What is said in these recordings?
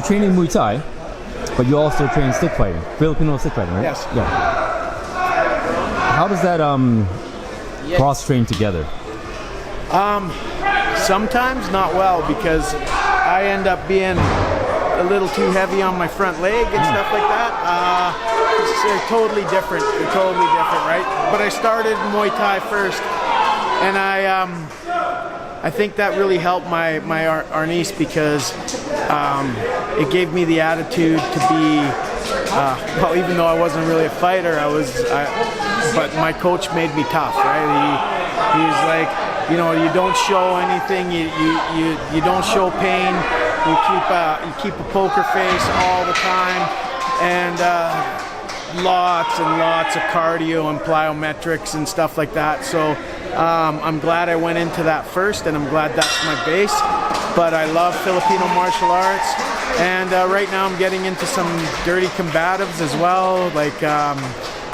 training Muay Thai, but you also train stick fighting, Filipino stick fighting, right? Yes. Yeah. How does that cross train together? Sometimes not well, because I end up being a little too heavy on my front leg and stuff like that. They're totally different. They're totally different, right? But I started Muay Thai first, and I think that really helped my Arnis, because it gave me the attitude to be, well, even though I wasn't really a fighter, but my coach made me tough, right? He's like, you know, you don't show anything, you don't show pain, you keep a poker face all the time, and lots and lots of cardio and plyometrics and stuff like that. So I'm glad I went into that first, and I'm glad that's my base. But I love Filipino martial arts, and right now I'm getting into some dirty combatives as well, like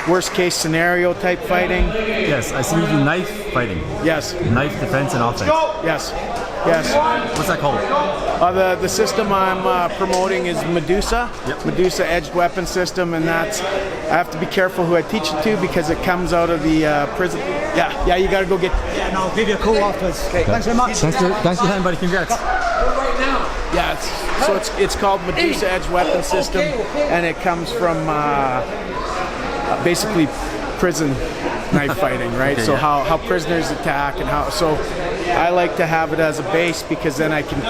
worst case scenario type fighting. Yes, I see you do knife fighting. Yes. Knife defense and offense. Yes. Yes. What's that called? The system I'm promoting is Medusa. Yep. Medusa edged weapon system, and I have to be careful who I teach it to, because it comes out of the prison. Yeah, you gotta go get. Yeah, no, I'll give you a call afterwards. Okay, thanks very much. Thanks for your time, buddy. Congrats. Right now. Yeah, it's called Medusa edged weapon system, and it comes from basically prison knife fighting, right? Okay, so yeah. how prisoners attack, and so I like to have it as a base, because then I can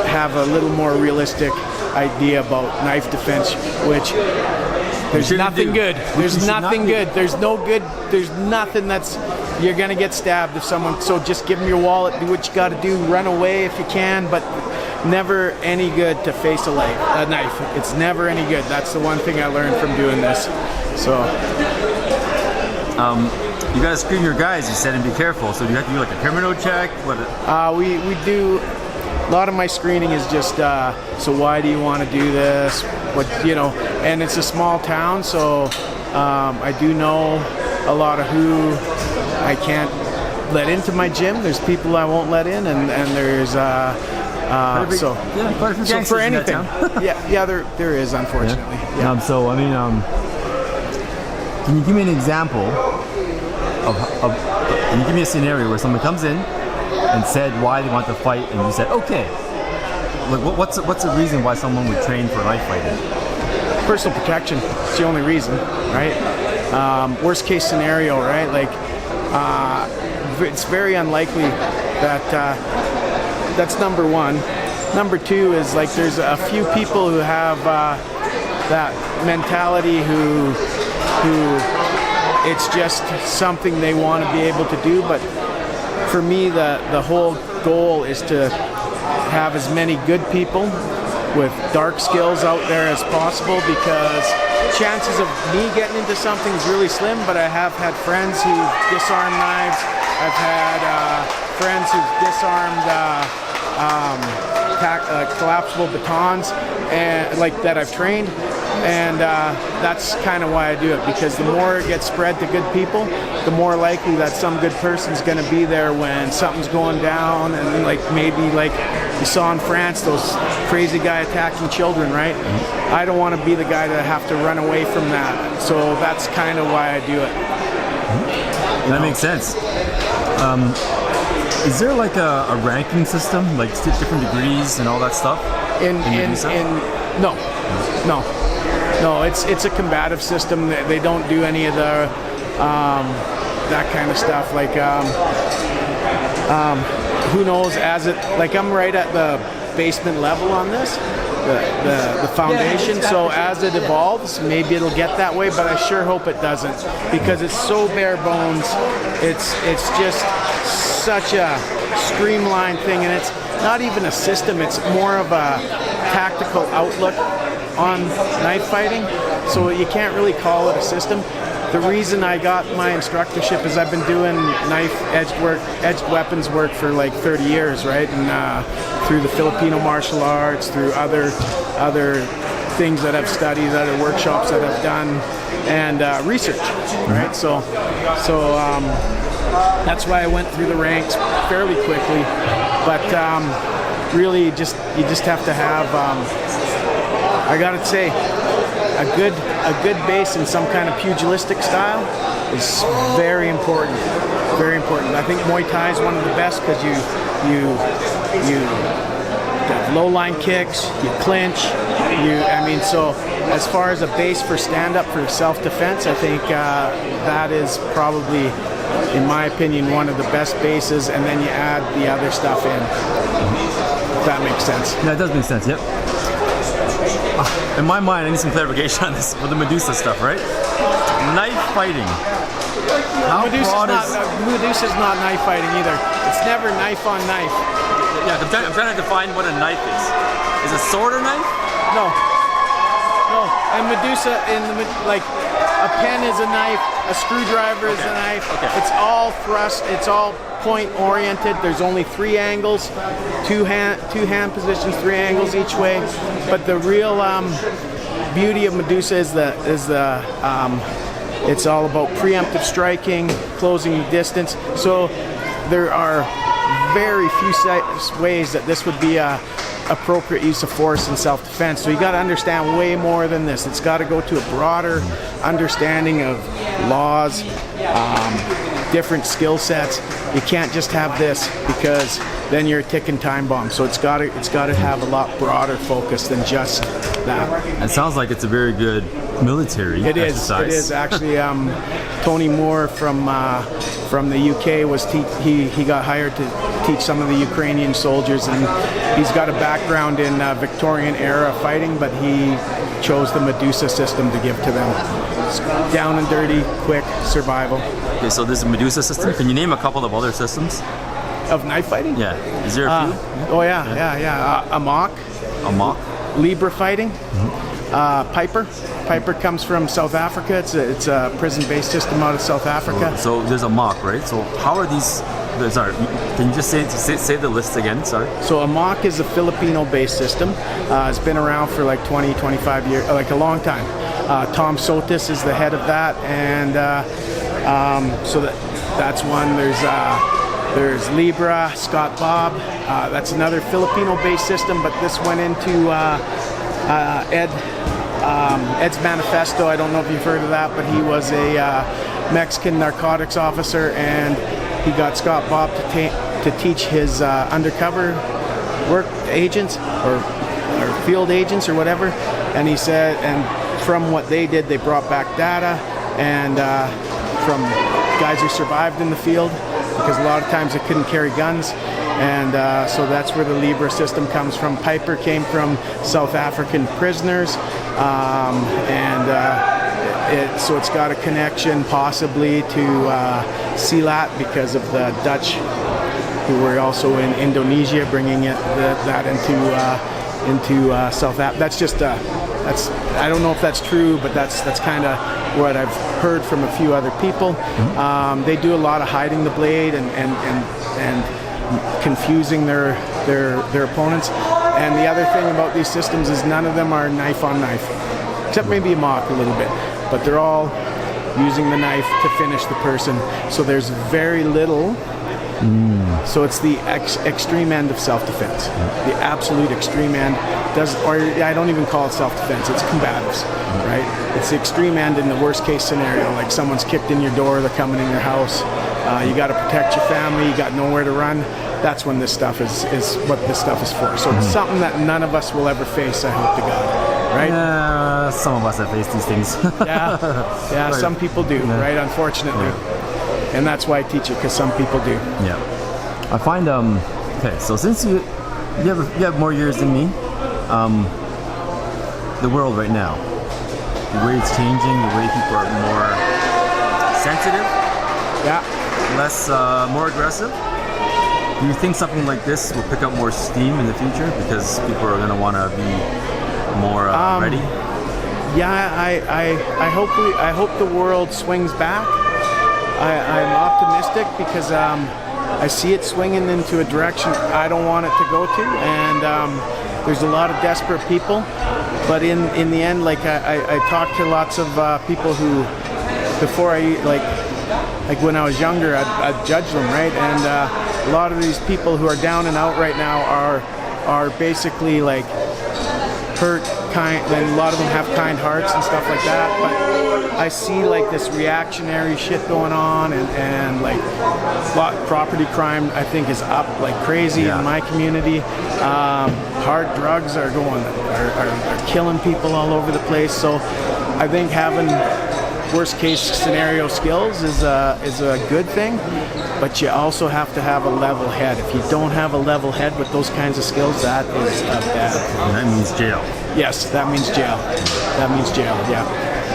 have a little more realistic idea about knife defense, which there's nothing good. There's nothing good. There's no good. There's nothing that's, you're gonna get stabbed if someone, so just give them your wallet, do what you gotta do, run away if you can, but never any good to face a knife. It's never any good. That's the one thing I learned from doing this. So you gotta screen your guys, you said, and be careful. So do you have to do like a criminal check? we do, a lot of my screening is just, so why do you want to do this? What, you know, and it's a small town, so I do know a lot of who I can't let into my gym. There's people I won't let in, and there's so for anything. yeah, there is, unfortunately. Yeah. So I mean, can you give me an example of can you give me a scenario where someone comes in and said why they want to fight, and you said okay, like what's the reason why someone would train for knife fighting? Personal protection. It's the only reason, right? Worst case scenario, right? Like it's very unlikely that that's number one. Number two is, like, there's a few people who have that mentality who it's just something they want to be able to do. But for me, the whole goal is to have as many good people with dark skills out there as possible, because chances of me getting into something is really slim. But I have had friends who disarmed knives. I've had friends who've disarmed collapsible batons, and like that I've trained, and that's kind of why I do it, because the more it gets spread to good people, the more likely that some good person's going to be there when something's going down. And like maybe like you saw in France, those crazy guy attacking children, right? I don't want to be the guy to have to run away from that, so that's kind of why I do it. That makes sense. Is there like a ranking system, like different degrees and all that stuff? No. It's a combative system. They don't do any of the that kind of stuff. Like who knows? As it, like, I'm right at the basement level on this, the foundation. Yeah, exactly. So as it evolves, maybe it'll get that way, but I sure hope it doesn't, because it's so bare bones. It's just such a streamlined thing, and it's not even a system. It's more of a tactical outlook on knife fighting. So you can't really call it a system. The reason I got my instructorship is I've been doing knife edged weapons work for like 30 years, right? And through the Filipino martial arts, through other things that I've studied, other workshops that I've done, and research, right? So that's why I went through the ranks fairly quickly. But really, you just have to have I gotta say, a good base in some kind of pugilistic style is very important. Very important. I think Muay Thai is one of the best because you have low line kicks, you clinch, so as far as a base for stand-up for self-defense, I think that is probably, in my opinion, one of the best bases, and then you add the other stuff in. If that makes sense. Yeah, it does make sense, yep. In my mind, I need some clarification on this with the Medusa stuff, right? Knife fighting. How broad is... Medusa's not knife fighting either. It's never knife on knife. Yeah, I'm trying to define what a knife is. Is a sword a knife? No. And Medusa, like a pen is a knife, a screwdriver is a knife. Okay. It's all thrust. It's all point oriented. There's only 3 angles, two hand positions, 3 angles each way. But the real beauty of Medusa is it's all about preemptive striking, closing the distance. So there are very few ways that this would be a appropriate use of force in self-defense. So you got to understand way more than this. It's got to go to a broader understanding of laws, different skill sets. You can't just have this because then you're a ticking time bomb. So it's got to have a lot broader focus than just that. It sounds like it's a very good military exercise. It is actually. Tony Moore from the UK he got hired to teach some of the Ukrainian soldiers, and he's got a background in Victorian era fighting, but he chose the Medusa system to give to them. It's down and dirty, quick survival. Okay, so this is a Medusa system. Can you name a couple of other systems? Of knife fighting? Yeah. Is there a few? Oh yeah. Amok. Libra fighting. Piper. Piper comes from South Africa. It's a prison-based system out of South Africa. So there's a mock, right? So how are these? Sorry, can you just say the list again? Sorry. So a mock is a Filipino-based system. It's been around for like 20, 25 years, like a long time. Tom Sotis is the head of that, and so that's one. There's Libra, Scott Bob. That's another Filipino-based system, but this went into Ed's Manifesto. I don't know if you've heard of that, but he was a Mexican narcotics officer, and he got Scott Bob to teach his undercover work agents or field agents or whatever. And he said, and from what they did, they brought back data and from guys who survived in the field, because a lot of times they couldn't carry guns. And so that's where the Libra system comes from. Piper came from South African prisoners, so it's got a connection possibly to Silat because of the Dutch, who were also in Indonesia, bringing that into South Africa. That's just I don't know if that's true, but that's kind of what I've heard from a few other people. They do a lot of hiding the blade and confusing their opponents. And the other thing about these systems is none of them are knife on knife, except maybe a mock a little bit, but they're all using the knife to finish the person. So there's very little. So it's the extreme end of self-defense, the absolute extreme end. I don't even call it self-defense, it's combatives, right? It's the extreme end in the worst case scenario, like someone's kicked in your door, they're coming in your house, you got to protect your family, you got nowhere to run. That's when this stuff is what this stuff is for. So it's something that none of us will ever face, I hope to God, right? Yeah, some of us have faced these things. yeah, right. Some people do, right? Unfortunately. Yeah. And that's why I teach it, because some people do. Yeah. I find, okay, so since you have more years than me, the world right now, the way it's changing, the way people are more sensitive, more aggressive. Do you think something like this will pick up more steam in the future because people are going to want to be more ready? Yeah, I hope the world swings back. I'm optimistic because I see it swinging into a direction I don't want it to go to, and there's a lot of desperate people. But in the end, like I talk to lots of people who, before like when I was younger, I'd judge them, right? And a lot of these people who are down and out right now are basically like hurt kind, and a lot of them have kind hearts and stuff like that. But I see like this reactionary shit going on, and like property crime I think is up like crazy in my community. Hard drugs are killing people all over the place. So I think having worst case scenario skills is a good thing, but you also have to have a level head. If you don't have a level head with those kinds of skills, that is a bad thing. And that means jail. Yes, that means jail. That means jail, yeah.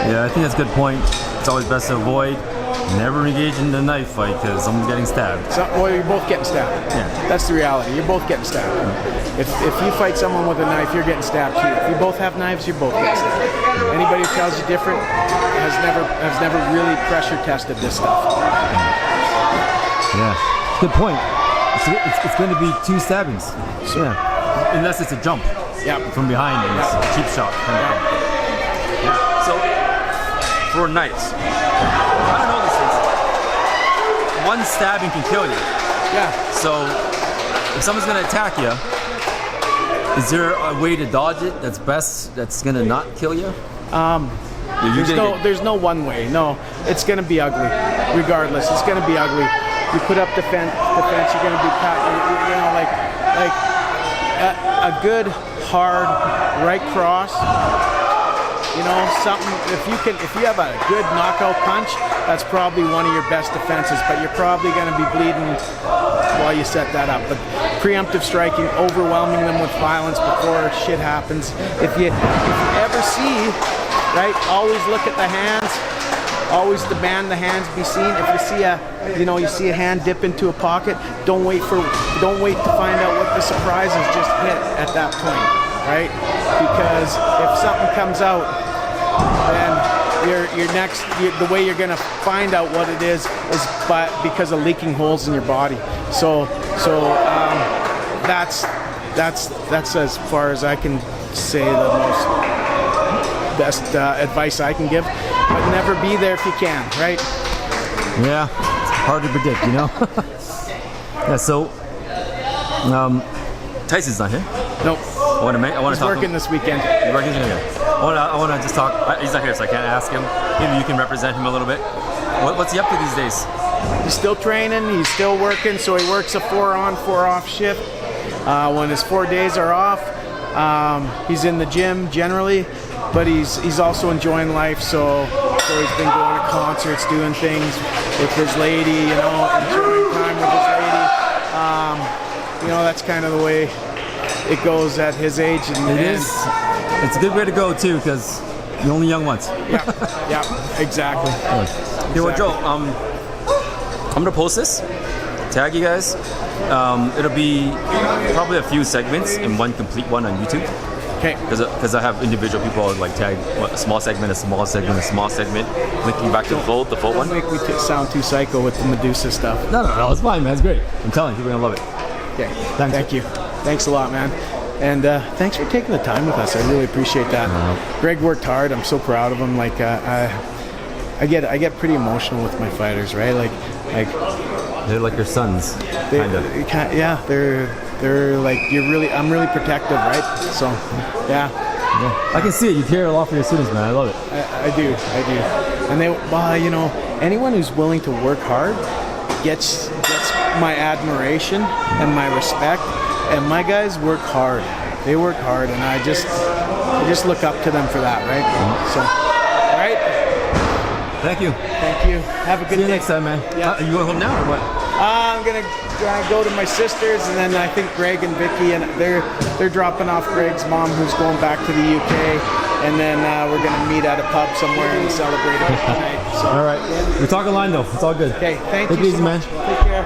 Yeah, I think that's a good point. It's always best to avoid never engage in a knife fight because someone's getting stabbed. Well, you're both getting stabbed. Yeah. That's the reality. You're both getting stabbed. If you fight someone with a knife, you're getting stabbed too. If you both have knives, you're both getting stabbed. Anybody who tells you different has never really pressure tested this stuff. Yeah, good point. It's going to be 2 stabbings. So, yeah. Unless it's a jump. Yeah. From behind and it's a cheap shot. Yeah. So for knives, I don't know these things. One stabbing can kill you. Yeah. So if someone's going to attack you, is there a way to dodge it that's best, that's going to not kill you? There's no one way. No, it's going to be ugly. Regardless, it's going to be ugly. You put up defense, you're going to be cut. You know, like a good hard right cross. You know, something. If you have a good knockout punch, that's probably one of your best defenses. But you're probably going to be bleeding while you set that up. But preemptive striking, overwhelming them with violence before shit happens. If you ever see, right, always look at the hands. Always demand the hands be seen. If you see a hand dip into a pocket, don't wait to find out what the surprise is. Just hit at that point, right? Because if something comes out, then the way you're gonna find out what it is because of leaking holes in your body. So that's as far as I can say the best advice I can give. But never be there if you can, right? Yeah, it's hard to predict, you know? Yeah, so Tyson's not here. Nope. I want to He's talk working this weekend. He's working this weekend. I want to just talk. He's not here, so I can't ask him. Maybe you can represent him a little bit. What's he up to these days? He's still training. He's still working. So he works a 4-on, 4-off shift. When his 4 days are off, he's in the gym generally. But he's also enjoying life, so he's been going to concerts, doing things with his lady, you know, enjoying time with his lady. You know, that's kind of the way it goes at his age. And it is. It's a good way to go too, because you're only young once. Yeah, exactly. Yeah, well, Joe, I'm gonna post this, tag you guys. It'll be probably a few segments and one complete one on YouTube. Okay. Because I have individual people like tag a small segment, a small segment, a small segment, linking back to the full one. Don't make me sound too psycho with the Medusa stuff. No, it's fine, man. It's great. I'm telling you, people are gonna love it. Okay. Thank you. Thanks a lot, man. And thanks for taking the time with us. I really appreciate that. Greg worked hard. I'm so proud of him. Like I get pretty emotional with my fighters, right? Like they're like your sons, kind of. Yeah, they're like I'm really protective, right? So, yeah. I can see it. You care a lot for your students, man. I love it. I do. And you know, anyone who's willing to work hard gets my admiration and my respect. And my guys work hard. They work hard, and I just look up to them for that, right? So, all right. Thank you. Have a good day. See you next time, man. Yeah. Are you going home now or what? I'm gonna go to my sister's, and then I think Greg and Vicky, and they're dropping off Greg's mom, who's going back to the UK, and then we're gonna meet at a pub somewhere and celebrate it tonight. So. All right. We're talking line though. It's all good. Okay. Thank you. Take it easy, man. Take care.